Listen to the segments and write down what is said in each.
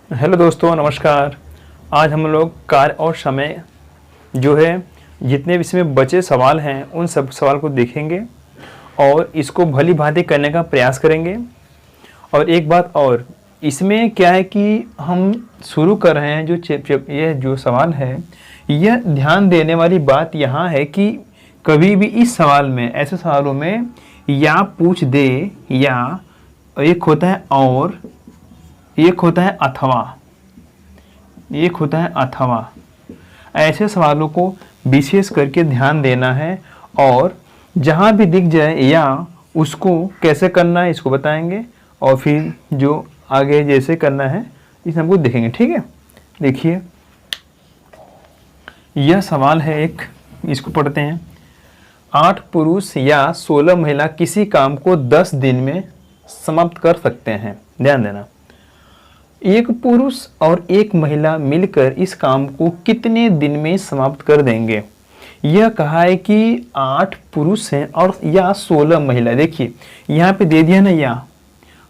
Hello दोस्तों, नमस्कार। आज हम लोग कार्य और समय जो है जितने भी इसमें बचे सवाल हैं उन सब सवाल को देखेंगे और इसको भली भांति करने का प्रयास करेंगे। और एक बात और, इसमें क्या है कि हम शुरू कर रहे हैं ये जो सवाल है, यह ध्यान देने वाली बात यहाँ है कि कभी भी इस सवाल में, ऐसे सवालों में या पूछ दे या एक होता है और एक होता है अथवा, ऐसे सवालों को विशेष करके ध्यान देना है। और जहाँ भी दिख जाए या, उसको कैसे करना है इसको बताएंगे और फिर जो आगे जैसे करना है इस हमको देखेंगे। ठीक है, देखिए यह सवाल है एक, इसको पढ़ते हैं। 8 पुरुष या 16 महिला किसी काम को 10 दिन में समाप्त कर सकते हैं। ध्यान देना, एक पुरुष और एक महिला मिलकर इस काम को कितने दिन में समाप्त कर देंगे। यह कहा है कि 8 पुरुष हैं और या 16 महिला। देखिए यहाँ पे दे दिया ना या,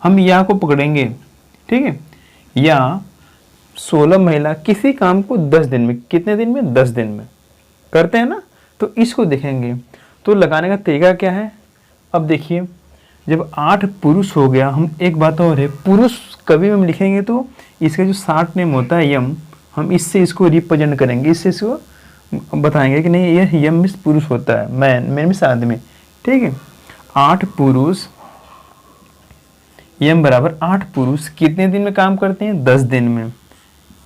हम या को पकड़ेंगे। ठीक है, या 16 महिला किसी काम को 10 दिन में, कितने दिन में, 10 दिन में करते हैं ना, तो इसको देखेंगे। तो लगाने का तरीका क्या है, अब देखिए जब 8 पुरुष हो गया, हम एक बात और है, पुरुष कभी हम लिखेंगे तो इसका जो शॉर्ट नेम होता है यम, हम इससे इसको रिप्रेजेंट करेंगे, इससे इसको बताएंगे कि नहीं यह यम मीन्स पुरुष होता है, मैन मीन्स आदमी। ठीक है, 8 पुरुष, यम बराबर 8 पुरुष कितने दिन में काम करते हैं, 10 दिन में।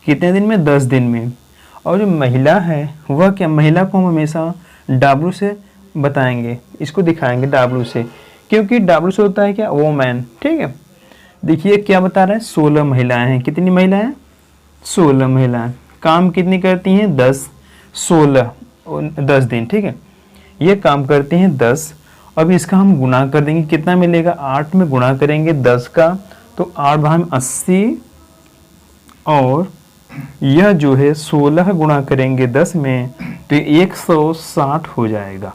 कितने दिन में, 10 दिन में। और जो महिला है वह क्या, महिला को हम हमेशा W से बताएंगे, इसको दिखाएंगे W से, क्योंकि W से होता है क्या, वोमैन। ठीक है, देखिए क्या बता रहा है, 16 महिलाएं हैं। कितनी महिलाएं हैं, 16 महिलाएं। काम कितनी करती हैं, 10, 16 10 दिन। ठीक है, ये काम करती हैं 10। अब इसका हम गुणा कर देंगे, कितना मिलेगा, 8 में गुणा करेंगे 10 का तो 8 भाग 80, और यह जो है 16 गुणा करेंगे 10 में तो 160 हो जाएगा।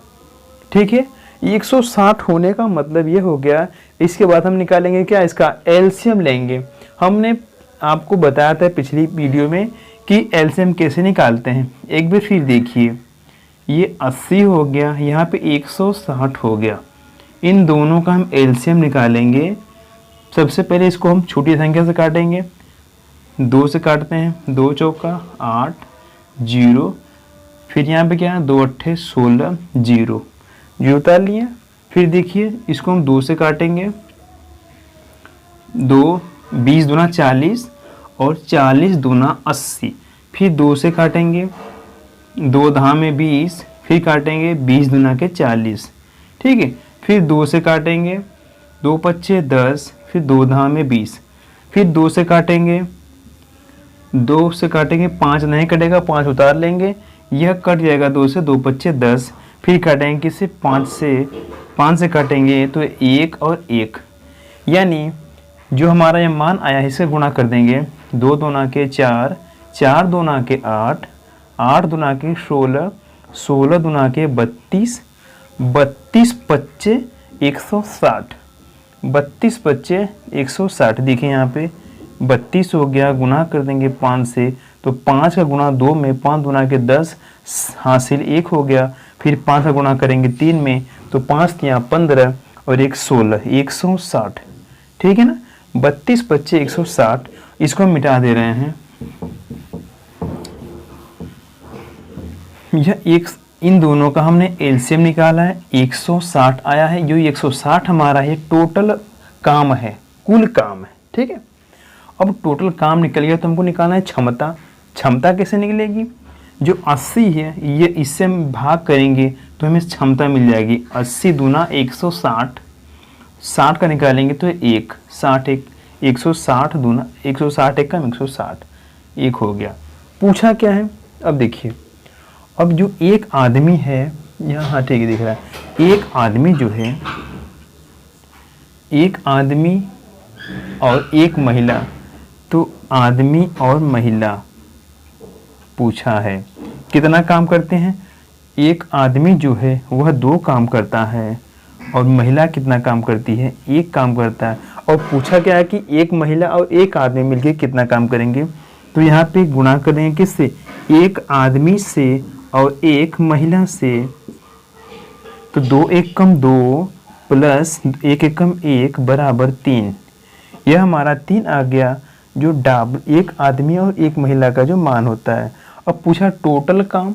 ठीक है, 160 होने का मतलब ये हो गया। इसके बाद हम निकालेंगे क्या, इसका एलसीएम लेंगे। हमने आपको बताया था पिछली वीडियो में कि एलसीएम कैसे निकालते हैं। एक बार फिर देखिए, ये 80 हो गया, यहाँ पे 160 हो गया। इन दोनों का हम एलसीएम निकालेंगे। सबसे पहले इसको हम छोटी संख्या से काटेंगे, 2 से काटते हैं, 2 चौका 8, 0, फिर यहाँ पे क्या है, 2 अट्ठे 16, 0 उतार लिए। फिर देखिए इसको हम 2 से काटेंगे, 2 20 दूना 40 और 40 दूना 80। फिर 2 से काटेंगे, 2 दहा में 20, फिर काटेंगे 20 दूना के 40। ठीक है, फिर 2 से काटेंगे, 2 पच्चे 10, फिर 2 दहा में 20, फिर 2 से काटेंगे, 2 से काटेंगे, 5 नहीं कटेगा, 5 उतार लेंगे, यह कट जाएगा 2 से, 2 पच्चे 10। फिर काटेंगे किससे, 5 से काटेंगे तो 1 और 1, यानी जो हमारा ये मान आया है इसे गुणा कर देंगे। 2 दूना के 4, 4 दूना के 8, 8 दूना के 16, 16 दूना के 32, 32 पच्चे 160, 32 पच्चे 160। देखिए यहाँ पे 32 हो गया, गुणा कर देंगे 5 से तो 5 का गुणा 2 में, 5 दूना के 10 हासिल 1 हो गया। फिर 5 का गुणा करेंगे 3 में तो 5 तियाँ 15 और 1 16, 160। ठीक है ना, 32 पच्चे 160। इसको हम मिटा दे रहे हैं। यह एक, इन दोनों का हमने एलसीएम निकाला है, 160 आया है। जो 160 हमारा है टोटल काम है, कुल काम है। ठीक है, अब टोटल काम निकल गया तो हमको निकालना है क्षमता। क्षमता कैसे निकलेगी, जो 80 है ये इससे हम भाग करेंगे तो हमें क्षमता मिल जाएगी। 80 दूना 160, 60 का निकालेंगे तो 1, 60 1, 160 दूना 160 एक का 160, 1 हो गया। पूछा क्या है, अब देखिए, अब जो एक आदमी है यहाँ, हाँ ठीक है दिख रहा है, एक आदमी जो है, एक आदमी और एक महिला, तो आदमी और महिला पूछा है कितना काम करते हैं। एक आदमी जो है वह 2 काम करता है और महिला कितना काम करती है, 1 काम करता है। और पूछा क्या है कि एक महिला और एक आदमी मिलकर कितना काम करेंगे। तो यहाँ पे गुणा करेंगे किससे, एक आदमी से और एक महिला से। तो 2 एकम 2 प्लस 1 एकम 1 बराबर 3। यह हमारा 3 आ गया, जो एक आदमी और एक महिला का जो मान होता है। अब पूछा टोटल काम,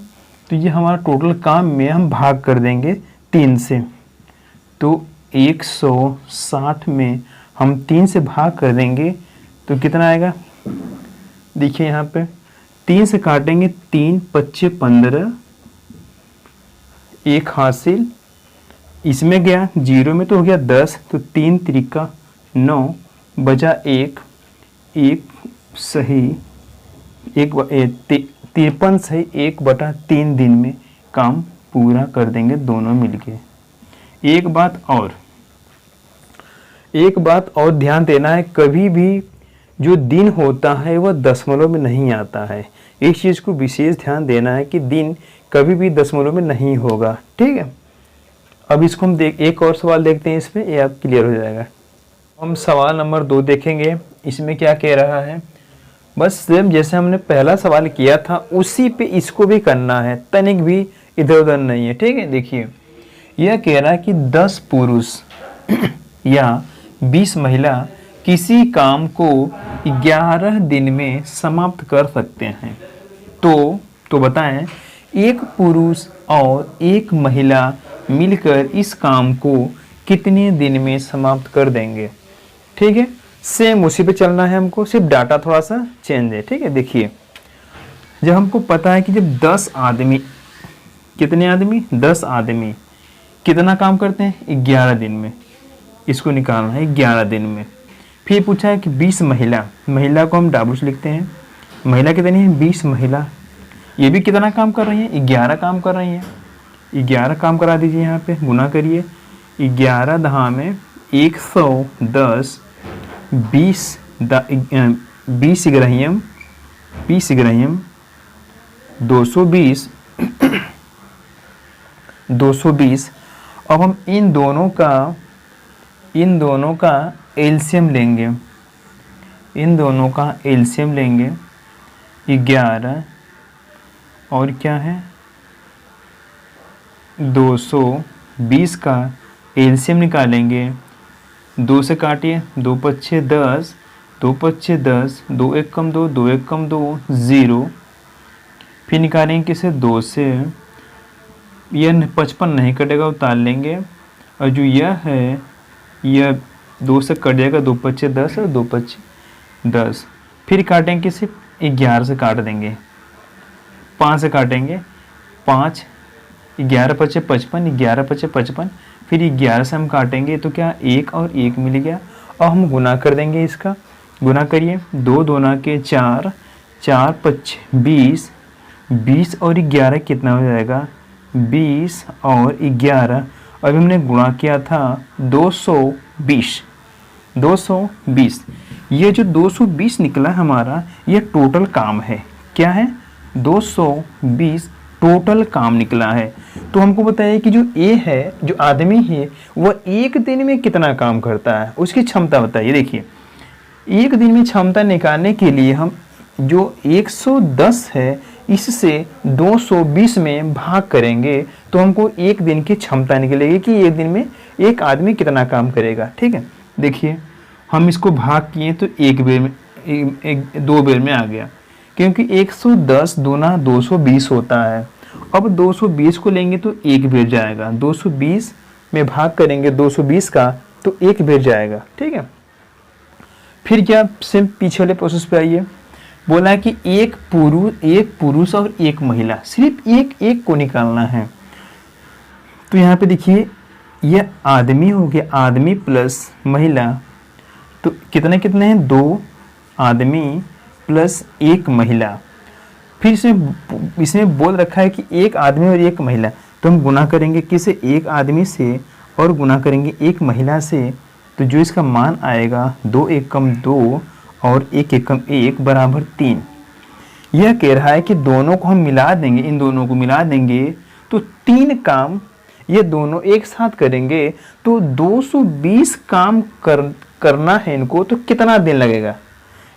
तो ये हमारा टोटल काम में हम भाग कर देंगे 3 से। तो 160 में हम 3 से भाग कर देंगे तो कितना आएगा, देखिए यहाँ पे 3 से काटेंगे, 3 पच्चे 15, 1 हासिल, इसमें गया 0 में तो हो गया 10, तो 3 त्रिका 9 बचा 1 सही 53 सही 1/3 दिन में काम पूरा कर देंगे दोनों मिलके। एक बात और ध्यान देना है, कभी भी जो दिन होता है वह दशमलव में नहीं आता है। इस चीज़ को विशेष ध्यान देना है कि दिन कभी भी दशमलव में नहीं होगा, ठीक है। अब इसको हम एक और सवाल देखते हैं, इसमें ये आप क्लियर हो जाएगा। हम सवाल नंबर 2 देखेंगे। इसमें क्या कह रहा है, बस सेम जैसे हमने पहला सवाल किया था उसी पे इसको भी करना है, तनिक भी इधर उधर नहीं है, ठीक है। देखिए यह कह रहा है कि 10 पुरुष या 20 महिला किसी काम को 11 दिन में समाप्त कर सकते हैं। तो बताएं, एक पुरुष और एक महिला मिलकर इस काम को कितने दिन में समाप्त कर देंगे, ठीक है। सेम उसी पे चलना है हमको, सिर्फ डाटा थोड़ा सा चेंज है, ठीक है। देखिए जब हमको पता है कि जब 10 आदमी, कितने आदमी, 10 आदमी कितना काम करते हैं 11 दिन में, इसको निकालना है 11 दिन में। फिर पूछा है कि 20 महिला को हम W से लिखते हैं, महिला कितनी है 20 महिला, ये भी कितना काम कर रही है 11 काम कर रही है। 11 काम करा दीजिए, यहाँ पे गुना करिए, 11 दहा में 110, 20 ग्रहियम 220। अब हम इन दोनों का एलसीएम लेंगे, 11 और क्या है 220 का एलसीएम निकालेंगे। 2 से काटिए, 2 पच्चे 10, 2 पच्चे 10, 2 एक कम 2, 2 एक कम 2, 0। फिर निकालेंगे किसे 2 से, यह 55 नहीं कटेगा, उतार लेंगे। और जो यह है यह 2 से कट जाएगा, 2 पच्चे 10 और 2 पच्चे 10। फिर काटेंगे किसे 11 से काट देंगे, 5 से काटेंगे, 5 11 पच्चे 55, 11 पच्चे 55, फिर 11 से हम काटेंगे तो क्या 1 और 1 मिल गया। और हम गुना कर देंगे, इसका गुना करिए, 2 दूना के 4, 4 पच्चे 20, 20 और 11 कितना हो जाएगा 20 और 11। अभी हमने गुणा किया था 220। ये जो 220 निकला हमारा, ये टोटल काम है, क्या है 220 टोटल काम निकला है। तो हमको बताइए कि जो ए है, जो आदमी है, वह एक दिन में कितना काम करता है, उसकी क्षमता बताइए। देखिए एक दिन में क्षमता निकालने के लिए हम जो 110 है इससे 220 में भाग करेंगे तो हमको एक दिन की क्षमता निकलेगी कि एक दिन में एक आदमी कितना काम करेगा, ठीक है। देखिए हम इसको भाग किए तो दो बेर में आ गया, क्योंकि 110 दूना 220 होता है। अब 220 को लेंगे तो एक बेर जाएगा, 220 में भाग करेंगे 220 का तो एक बेर जाएगा, ठीक है। फिर क्या, सिर्फ पीछे वाले प्रोसेस पे आइए। बोला है कि एक पुरुष और एक महिला, सिर्फ एक को निकालना है। तो यहाँ पे देखिए यह आदमी हो गया, आदमी प्लस महिला, तो कितने हैं 2 आदमी प्लस 1 महिला। फिर इसमें बोल रखा है कि एक आदमी और एक महिला, तो हम गुना करेंगे किसे, एक आदमी से और गुना करेंगे एक महिला से। तो जो इसका मान आएगा 2 एकम 2 और 1 एकम 1 बराबर 3। यह कह रहा है कि दोनों को हम मिला देंगे, इन दोनों को मिला देंगे तो 3 काम ये दोनों एक साथ करेंगे तो 220 काम करना है इनको तो कितना दिन लगेगा,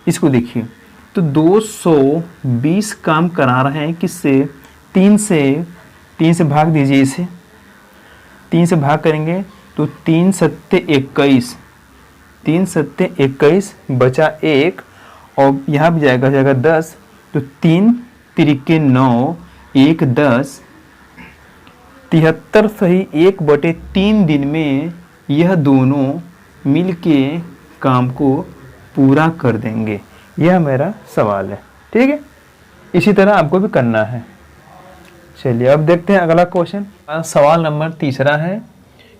इसको देखिए। तो 220 काम करा रहे हैं किससे, 3 से भाग दीजिए इसे, 3 से भाग करेंगे तो 3 सत्ते 21, 3 सत्ते 21 बचा 1 और यहाँ भी जाएगा 10, तो 3 तिरिके 9, 1 10, 73 सही 1/3 दिन में यह दोनों मिलके काम को पूरा कर देंगे। यह मेरा सवाल है, ठीक है। इसी तरह आपको भी करना है। चलिए अब देखते हैं अगला क्वेश्चन। सवाल नंबर 3 है।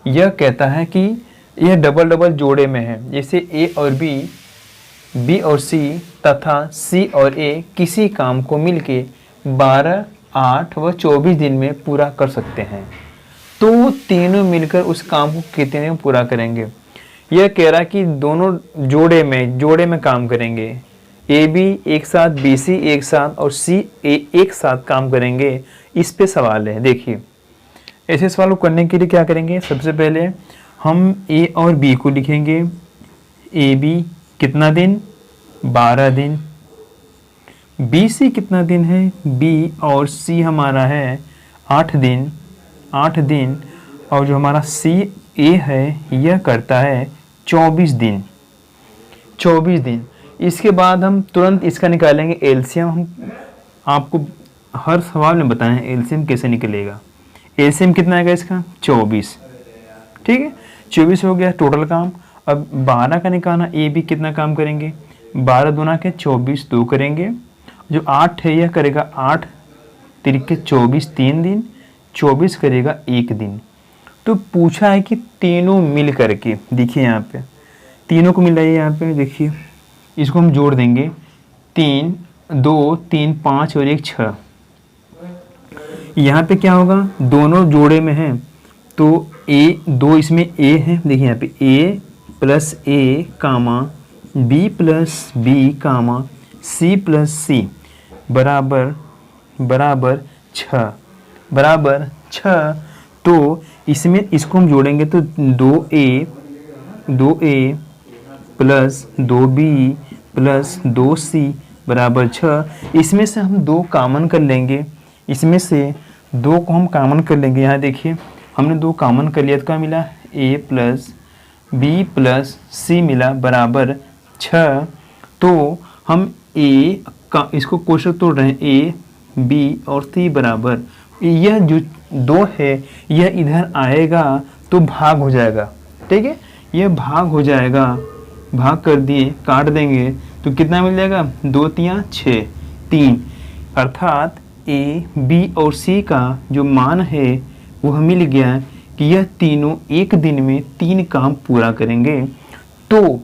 यह कहता है कि यह डबल डबल जोड़े में है, जैसे ए और बी और सी तथा सी और ए किसी काम को मिलके 12, 8 व 24 दिन में पूरा कर सकते हैं, तो तीनों मिलकर उस काम को कितने में पूरा करेंगे। यह कह रहा है कि दोनों जोड़े में काम करेंगे, ए बी एक साथ, बी सी एक साथ और सी ए एक साथ काम करेंगे। इस पे सवाल है। देखिए ऐसे सवाल को करने के लिए क्या करेंगे, सबसे पहले हम ए और बी को लिखेंगे। ए बी कितना दिन, 12 दिन। बी सी कितना दिन है, बी और सी हमारा है 8 दिन, 8 दिन। और जो हमारा सी ए है यह करता है 24 दिन, 24 दिन। इसके बाद हम तुरंत इसका निकालेंगे एलसीएम। हम आपको हर सवाल में बताएं एलसीएम कैसे निकलेगा। एलसीएम कितना आएगा इसका, 24, ठीक है। 24 हो गया टोटल काम। अब 12 का निकालना, ए बी कितना काम करेंगे, 12 दूना के 24, 2 करेंगे। जो 8 है यह करेगा 8 तिरिके 24, 3 दिन, 24 करेगा 1 दिन। तो पूछा है कि तीनों मिल करके, देखिए यहाँ पे तीनों को मिलाइए। यहाँ पे देखिए इसको हम जोड़ देंगे, 3 2 3 5 और 1 6। यहाँ पे क्या होगा, दोनों जोड़े में हैं तो ए, 2 इसमें ए है। देखिए यहाँ पे ए प्लस ए कामा B plus B comma C plus सी बराबर 6, बराबर 6। तो इसमें इसको हम जोड़ेंगे तो 2a plus 2b plus 2c बराबर 6। इसमें से हम 2 कॉमन कर लेंगे, इसमें से 2 को हम कॉमन कर लेंगे। यहाँ देखिए हमने 2 कॉमन कर लिया तो क्या मिला, a plus b plus c मिला बराबर 6। तो हम a का इसको कोष्टक तोड़ रहे हैं, a b और c बराबर, यह जो 2 है यह इधर आएगा तो भाग हो जाएगा, ठीक है। यह भाग हो जाएगा, भाग कर दिए, काट देंगे तो कितना मिल जाएगा, 2 3 6 3। अर्थात ए बी और सी का जो मान है वह मिल गया कि यह तीनों एक दिन में 3 काम पूरा करेंगे। तो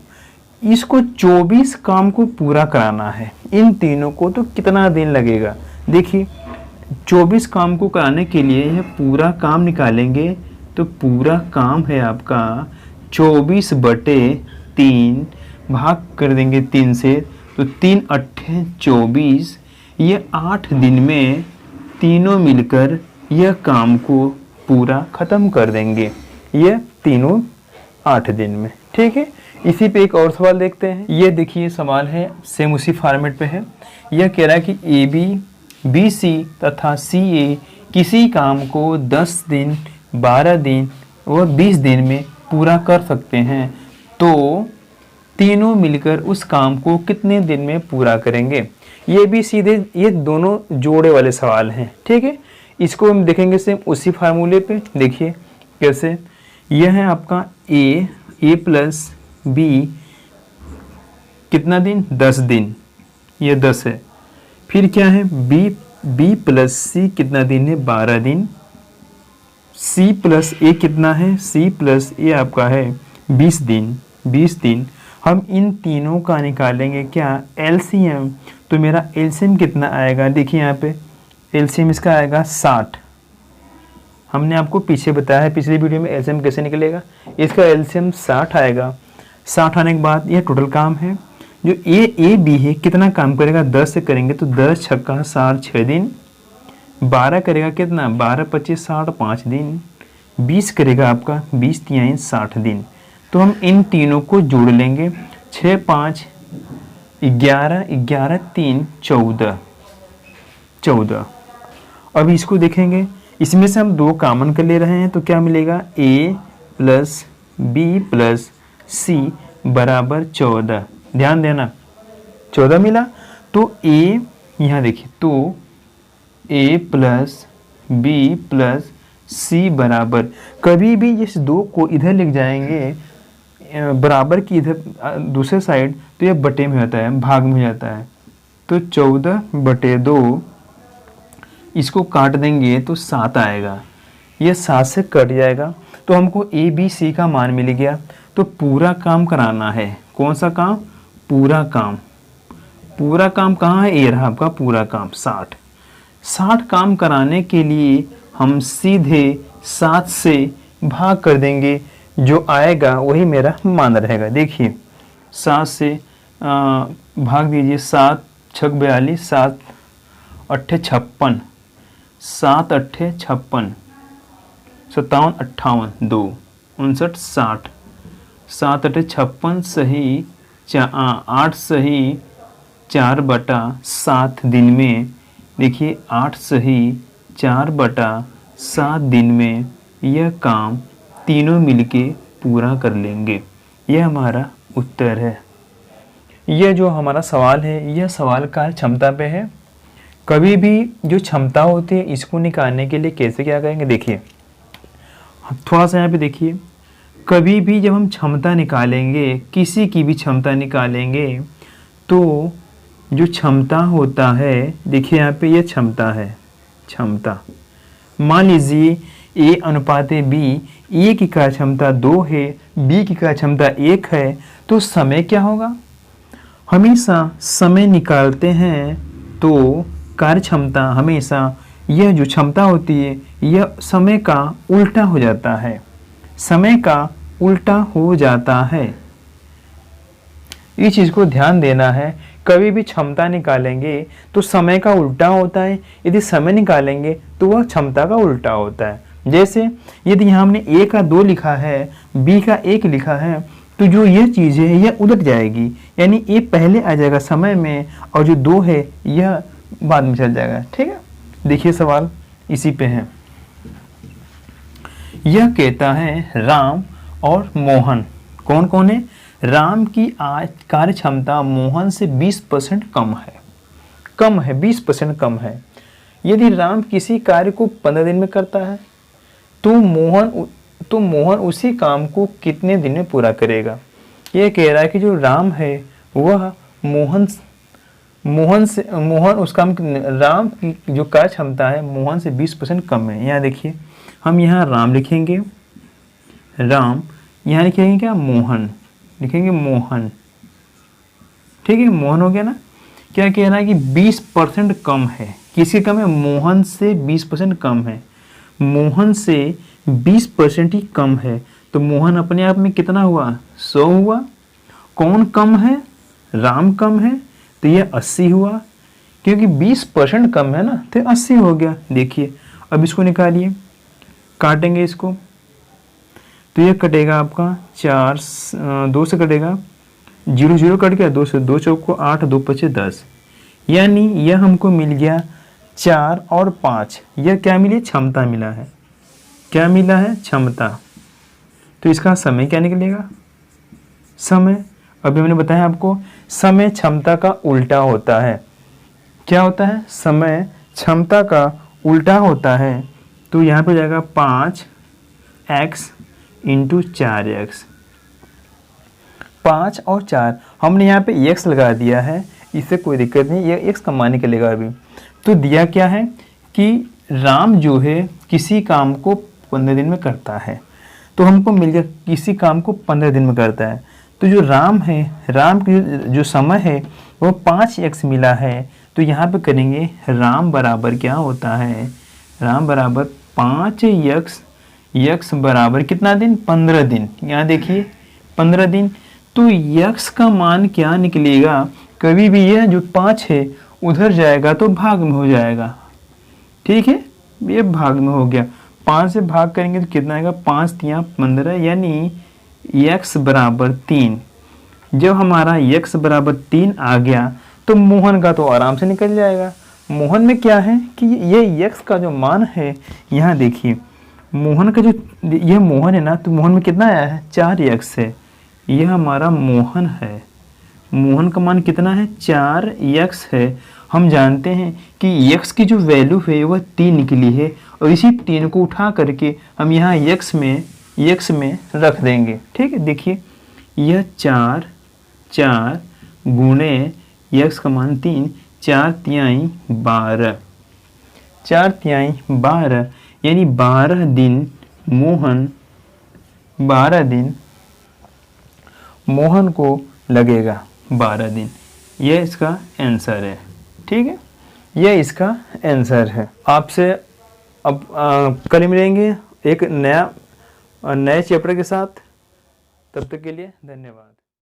इसको 24 काम को पूरा कराना है इन तीनों को, तो कितना दिन लगेगा। देखिए 24 काम को कराने के लिए यह पूरा काम निकालेंगे तो पूरा काम है आपका 24/3, भाग कर देंगे 3 से तो 3 8 24। ये 8 दिन में तीनों मिलकर यह काम को पूरा ख़त्म कर देंगे, ये तीनों 8 दिन में, ठीक है। इसी पे एक और सवाल देखते हैं। ये देखिए सवाल है, सेम उसी फॉर्मेट पे है। यह कह रहा है कि ए बी बी सी तथा सी ए किसी काम को 10 दिन 12 दिन व 20 दिन में पूरा कर सकते हैं, तो तीनों मिलकर उस काम को कितने दिन में पूरा करेंगे। ये भी सीधे ये दोनों जोड़े वाले सवाल हैं, ठीक है। इसको हम देखेंगे सेम उसी फार्मूले पे। देखिए कैसे, यह है आपका ए प्लस बी कितना दिन, 10 दिन, ये 10 है। फिर क्या है, बी प्लस सी कितना दिन है, 12 दिन। सी प्लस ए कितना है, सी प्लस ए आपका है 20 दिन, 20 दिन। हम इन तीनों का निकालेंगे क्या, एलसीएम। तो मेरा एलसीएम कितना आएगा, देखिए यहाँ पे एलसीएम इसका आएगा 60। हमने आपको पीछे बताया है पिछली वीडियो में एलसीएम कैसे निकलेगा। इसका एलसीएम 60 आएगा। 60 आने के बाद यह टोटल काम है। जो ए बी है कितना काम करेगा, 10 से करेंगे तो 10 छक्का 60 6 दिन। 12 करेगा कितना, 12 25 60 5 दिन। 20 करेगा आपका 20 3 60 दिन। तो हम इन तीनों को जोड़ लेंगे। 6 5 11, 11 3 14, 14। अब इसको देखेंगे, इसमें से हम 2 कॉमन कर ले रहे हैं तो क्या मिलेगा, a प्लस बी प्लस सी बराबर 14। ध्यान देना 14 मिला। तो a, यहाँ देखिए, तो a प्लस बी प्लस सी बराबर, कभी भी इस 2 को इधर लिख जाएंगे बराबर की इधर दूसरे साइड, तो यह बटे में होता है, भाग में हो जाता है। तो 14/2, इसको काट देंगे तो 7 आएगा, यह 7 से कट जाएगा। तो हमको ए बी सी का मान मिल गया। तो पूरा काम कराना है। कौन सा काम? पूरा काम। पूरा काम कहाँ है? ये रहा आपका पूरा काम 60। 60 काम कराने के लिए हम सीधे 7 से भाग कर देंगे, जो आएगा वही मेरा मान रहेगा। देखिए 7 से भाग दीजिए, 7 छक 42, 7 अट्ठे 56, 7 अट्ठे 56, 57 58 2 59 60, 7 अट्ठे 56 सही 8 सही 4/7 दिन में। देखिए 8 सही 4/7 दिन में यह काम तीनों मिलके पूरा कर लेंगे। यह हमारा उत्तर है। यह जो हमारा सवाल है, यह सवाल कार्य क्षमता पे है। कभी भी जो क्षमता होती है इसको निकालने के लिए कैसे क्या करेंगे, देखिए थोड़ा सा यहाँ पे देखिए, कभी भी जब हम क्षमता निकालेंगे, किसी की भी क्षमता निकालेंगे, तो जो क्षमता होता है, देखिए यहाँ पे ये क्षमता है, क्षमता मान लीजिए A अनुपात B, A की कार्य क्षमता 2 है, B की कार्य क्षमता 1 है, तो समय क्या होगा? हमेशा समय निकालते हैं तो कार्य क्षमता हमेशा, यह जो क्षमता होती है यह समय का उल्टा हो जाता है, समय का उल्टा हो जाता है। इस चीज़ को ध्यान देना है। कभी भी क्षमता निकालेंगे तो समय का उल्टा होता है, यदि समय निकालेंगे तो वह क्षमता का उल्टा होता है। जैसे यदि यहाँ हमने A का 2 लिखा है, B का 1 लिखा है, तो जो यह चीज़ है यह उलट जाएगी, यानी A पहले आ जाएगा समय में और जो 2 है यह बाद में चल जाएगा। ठीक है, देखिए सवाल इसी पे है। यह कहता है राम और मोहन, कौन कौन है? राम की आज कार्य क्षमता मोहन से 20% कम है, 20% कम है। यदि राम किसी कार्य को 15 दिन में करता है तो मोहन उसी काम को कितने दिन में पूरा करेगा? यह कह रहा है कि जो राम है वह मोहन उस काम, राम की जो कार्य क्षमता है मोहन से 20% कम है। यहाँ देखिए, हम यहाँ राम लिखेंगे, राम, यहाँ लिखेंगे क्या? मोहन, लिखेंगे मोहन। ठीक है, मोहन हो गया ना। क्या कह रहा है कि 20% कम है, किसके कम है? मोहन से 20% कम है, मोहन से 20% ही कम है। तो मोहन अपने आप में कितना हुआ? 100 हुआ। कौन कम है? राम कम है, तो यह 80 हुआ, क्योंकि 20% कम है ना, तो 80 हो गया। देखिए अब इसको निकालिए, काटेंगे इसको, तो यह कटेगा आपका 4, 2 से कटेगा, 0 0 कट गया, 2 से, 2 चौक को 8, 2 पचे 10, यानी यह हमको मिल गया 4 और 5। यह क्या मिली? क्षमता मिला है। क्या मिला है? क्षमता। तो इसका समय क्या निकलेगा? समय, अभी हमने बताया आपको, समय क्षमता का उल्टा होता है। क्या होता है? समय क्षमता का उल्टा होता है। तो यहाँ पे जाएगा 5x इंटू 4x, 5 और 4, हमने यहाँ पे x लगा दिया है, इससे कोई दिक्कत नहीं, ये x का मान निकलेगा अभी। तो दिया क्या है कि राम जो है किसी काम को 15 दिन में करता है, तो हमको मिल गया किसी काम को 15 दिन में करता है। तो जो राम है, राम की जो समय है वो 5x मिला है। तो यहाँ पे करेंगे राम बराबर क्या होता है? राम बराबर 5x, x बराबर कितना दिन? 15 दिन। यहाँ देखिए 15 दिन। तो x का मान क्या निकलेगा? कभी भी यह जो 5 है उधर जाएगा तो भाग में हो जाएगा। ठीक है, ये भाग में हो गया। 5 से भाग करेंगे तो कितना आएगा? 5 3 15, यानी x बराबर 3। जब हमारा x बराबर 3 आ गया तो मोहन का तो आराम से निकल जाएगा। मोहन में क्या है कि ये x का जो मान है, यहाँ देखिए मोहन का जो यह मोहन है ना, तो मोहन में कितना आया है 4x है। यह हमारा मोहन है, मोहन का मान कितना है 4x है। हम जानते हैं कि x की जो वैल्यू है वह 3 निकली है और इसी 3 को उठा करके हम यहाँ x में रख देंगे। ठीक है, देखिए यह 4 गुणे x का मान 3, 4 तिहाई 12, 4 तिहाई 12 यानी 12 दिन मोहन को लगेगा 12 दिन। यह इसका आंसर है। ठीक है, यह इसका आंसर है। आपसे अब कल मिलेंगे एक नए चैप्टर के साथ। तब तक के लिए धन्यवाद।